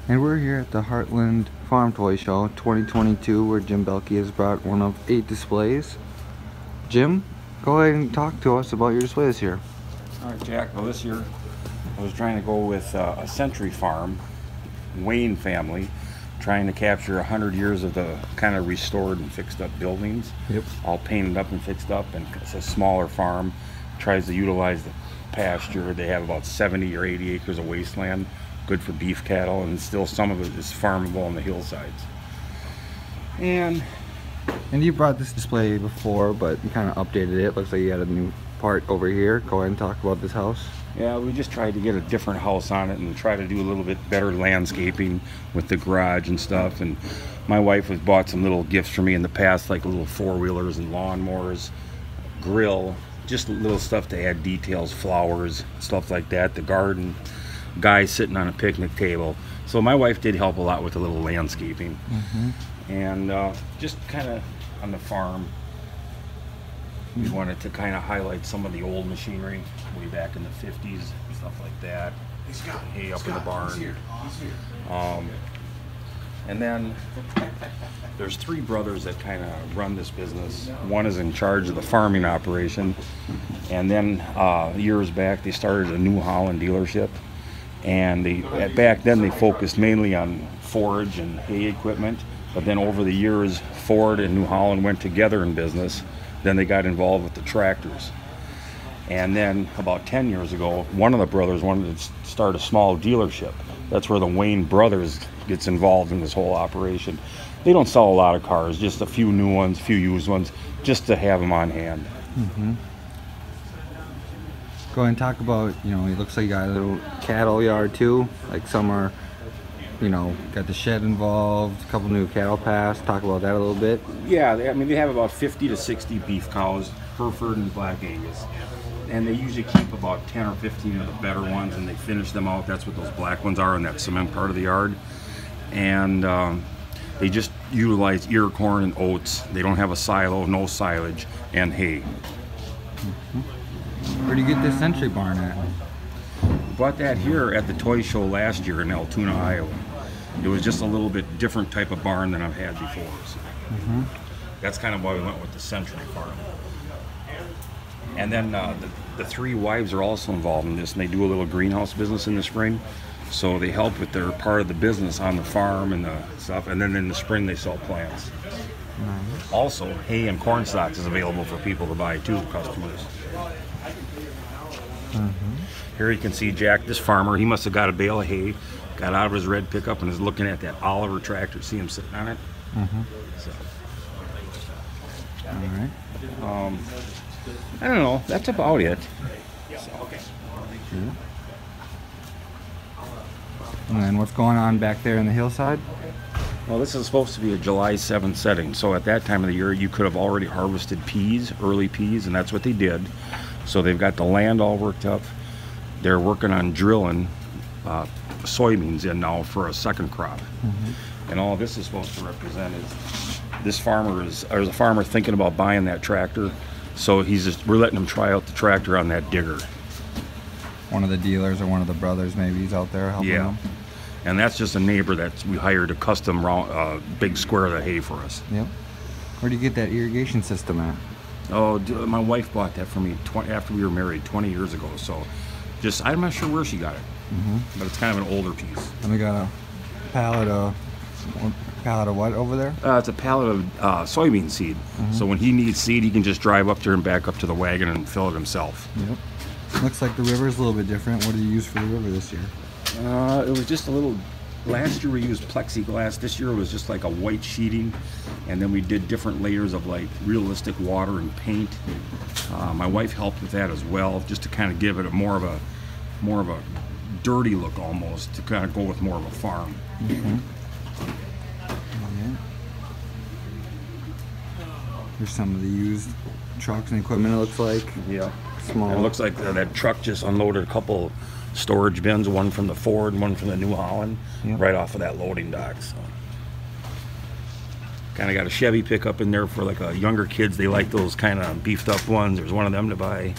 And we're here at the Heartland Farm Toy Show 2022, where Jim Belkey has brought one of 8 displays. Jim, go ahead and talk to us about your display this year. All right, Jack. Well, this year I was trying to go with a Century Farm, Wayne family, trying to capture 100 years of the kind of restored and fixed up buildings. Yep. All painted up and fixed up, and it's a smaller farm. Tries to utilize the pasture. They have about 70 or 80 acres of wasteland, good for beef cattle, and still some of it is farmable on the hillsides. And you brought this display before, but you kind of updated it. Looks like you had a new part over here. Go ahead and talk about this house. yeah, we just tried to get a different house on it and try to do a little bit better landscaping with the garage and stuff. And my wife has bought some little gifts for me in the past, like little four-wheelers and lawnmowers, grill, just little stuff to add details, flowers, stuff like that. The garden, guy sitting on a picnic table. So my wife did help a lot with the little landscaping. And just kind of on the farm, we wanted to kind of highlight some of the old machinery way back in the 50s, stuff like that. Hay up in the barn. And then there's 3 brothers that kind of run this business. One is in charge of the farming operation, and then years back they started a New Holland dealership. And back then they focused mainly on forage and hay equipment, but then over the years Ford and New Holland went together in business. Then they got involved with the tractors. And then about 10 years ago, one of the brothers wanted to start a small dealership. That's where the Wayne brothers gets involved in this whole operation. They don't sell a lot of cars, just a few new ones, a few used ones, just to have them on hand. Go ahead and talk about, it looks like you got a little cattle yard too. Like some are, got the shed involved, a couple new cattle pass. Talk about that a little bit. Yeah, I mean, they have about 50 to 60 beef cows, Hereford and Black Angus. And they usually keep about 10 or 15 of the better ones, and they finish them out. That's what those black ones are in that cement part of the yard. And they just utilize ear corn and oats. They don't have a silo, no silage, and hay. Where do you get this Century barn at? We bought that here at the toy show last year in Altoona, Iowa. It was just a little bit different type of barn than I've had before. So that's kind of why we went with the Century farm. And then the 3 wives are also involved in this, and they do a little greenhouse business in the spring. So they help with their part of the business on the farm and the stuff, and then in the spring they sell plants. Also, hay and corn stalks is available for people to buy too, customers. Here you can see Jack, this farmer, he must have got a bale of hay, got out of his red pickup and is looking at that Oliver tractor. See him sitting on it? So. All right. I don't know, that's about it. And then what's going on back there in the hillside? Well, this is supposed to be a July 7th setting, so at that time of the year you could have already harvested peas, early peas, and that's what they did. So they've got the land all worked up. They're working on drilling soybeans in now for a second crop. And all this is supposed to represent is this farmer there's a farmer thinking about buying that tractor, so we're letting him try out the tractor on that digger. One of the dealers or one of the brothers maybe is out there helping him. And that's just a neighbor that we hired to custom big square of the hay for us. Yep. Where do you get that irrigation system at? Oh, my wife bought that for me after we were married 20 years ago. So I'm not sure where she got it, but it's kind of an older piece. And we got a pallet of what over there? It's a pallet of soybean seed. So when he needs seed, he can just drive up there and back up to the wagon and fill it himself. Yep. Looks like the river's a little bit different. What did you use for the river this year? It was just a little. Last year we used plexiglass. This year it was just like a white sheeting, and then we did different layers of like realistic water and paint. My wife helped with that as well, just to kind of give it more of a dirty look almost, to kind of go with more of a farm. Here's some of the used trucks and equipment, it looks like. Yeah. Small. It looks like that truck just unloaded a couple storage bins, one from the Ford and one from the New Holland, right off of that loading dock. So. Kind of got a Chevy pickup in there for like younger kids. They like those kind of beefed up ones. There's one of them to buy.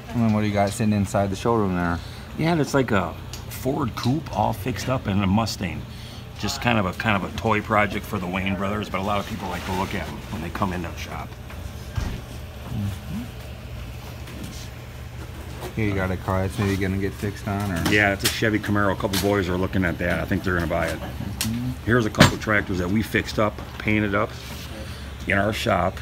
And then what do you got sitting inside the showroom there? Yeah, it's like a Ford coupe all fixed up and a Mustang. Just kind of a toy project for the Wayne brothers, but a lot of people like to look at them when they come into the shop. Here you got a car that's maybe gonna get fixed on, or? Yeah, it's a Chevy Camaro. A couple boys are looking at that. I think they're gonna buy it. Here's a couple tractors that we fixed up, painted up in our shop.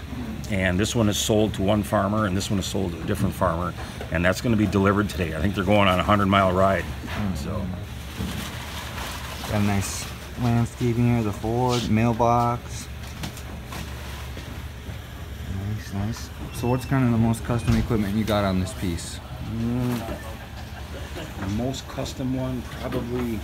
And this one is sold to one farmer, and this one is sold to a different farmer, and that's going to be delivered today. I think they're going on a 100-mile ride. So, got a nice landscaping here. The Ford mailbox. Nice. So, what's kind of the most custom equipment you got on this piece? The most custom one, probably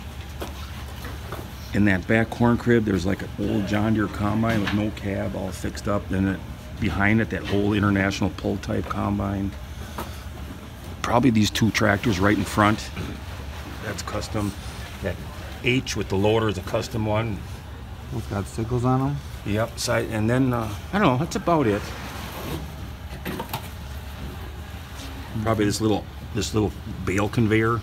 in that back corn crib. There's like an old John Deere combine with no cab, all fixed up. Then behind it, that old International pull type combine. Probably these two tractors right in front. That's custom. That H with the loader is a custom one. It's got sickles on them. Yep. Side, and then I don't know. That's about it. Probably this little bale conveyor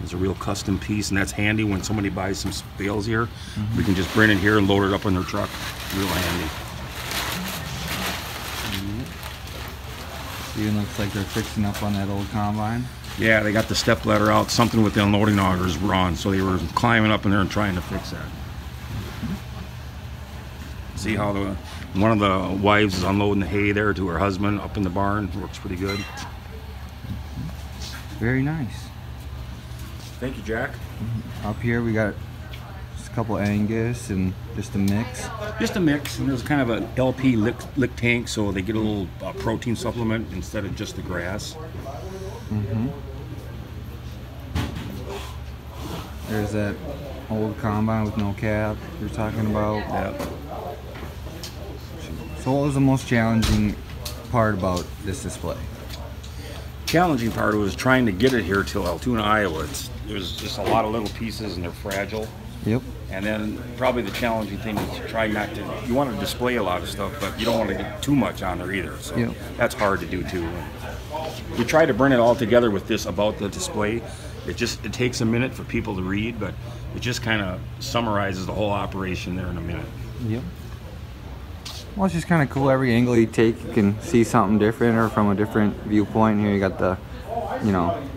is a real custom piece, and that's handy when somebody buys some bales here. We can just bring it here and load it up on their truck. Real handy. Even looks like they're fixing up on that old combine. Yeah, they got the step ladder out. Something with the unloading augers wrong, so they were climbing up in there and trying to fix that. See how one of the wives is unloading the hay there to her husband up in the barn. Works pretty good. Very nice. Thank you, Jack. Up here we got just a couple Angus and just a mix. Just a mix, and there's kind of an LP lick tank, so they get a little protein supplement instead of just the grass. There's that old combine with no cab you're talking about. Yeah. So what was the most challenging part about this display? Challenging part was trying to get it here till Altoona, Iowa. There's just a lot of little pieces and they're fragile. Yep. And then probably the challenging thing is to try not to, you want to display a lot of stuff, but you don't want to get too much on there either. So yep. That's hard to do too. And we try to bring it all together with this about the display. It takes a minute for people to read, but it just kind of summarizes the whole operation there in a minute. Yep. Well, it's just kind of cool. Every angle you take, you can see something different or from a different viewpoint. Here you got the,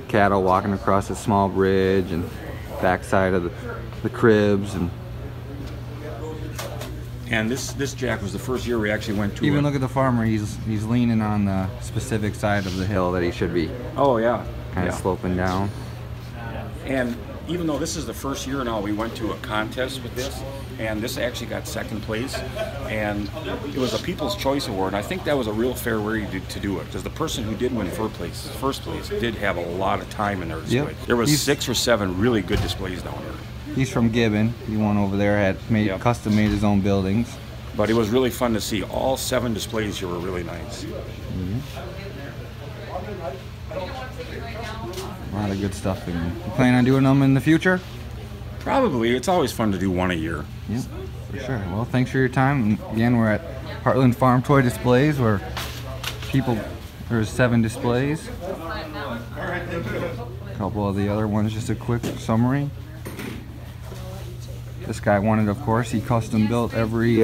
cattle walking across a small bridge and backside of the cribs. And this Jack was the first year we actually went to. Even look at the farmer. He's leaning on the specific side of the hill that he should be. Oh yeah. Kind of sloping down. And even though this is the first year now, we went to a contest with this, and this actually got second place, and it was a People's Choice Award, and I think that was a real fair way to do it, because the person who did win first place did have a lot of time in their display. Yep. There was 6 or 7 really good displays down there. He's from Gibbon. He won over there, had custom made his own buildings. But it was really fun to see. All 7 displays here were really nice. A lot of good stuff in there. You plan on doing them in the future? Probably. It's always fun to do one a year. Yep, for sure. Well, thanks for your time. And again, we're at Heartland Farm Toy Displays, where there's 7 displays. A couple of the other ones, just a quick summary. This guy wanted, of course, he custom built every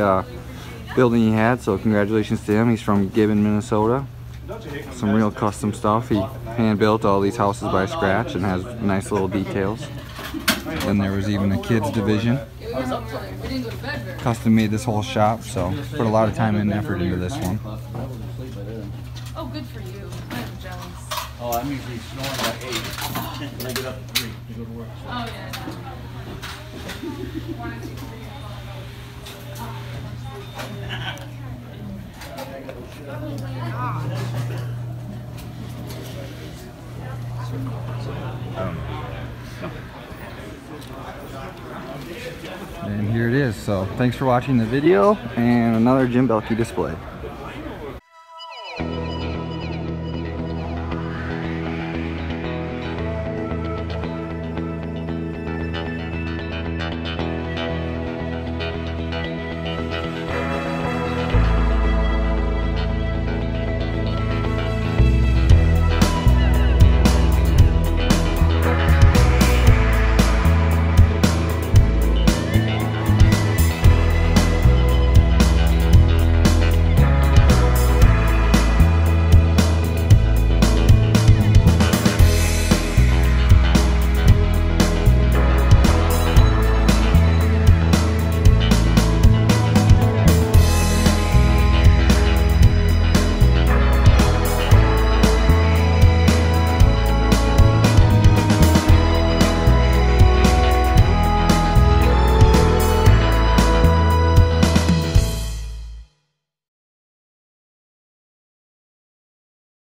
building he had, so congratulations to him. He's from Gibbon, Minnesota. Some real custom stuff. He hand built all these houses by scratch and has nice little details. Then there was even a kids division. Custom made this whole shop, so put a lot of time and effort into this one. Oh, good for you. I'm jealous. Oh, I'm usually snoring by 8. When I get up at 3 to go to work. Oh, yeah. And here it is. So thanks for watching the video and another Jim Belkey display.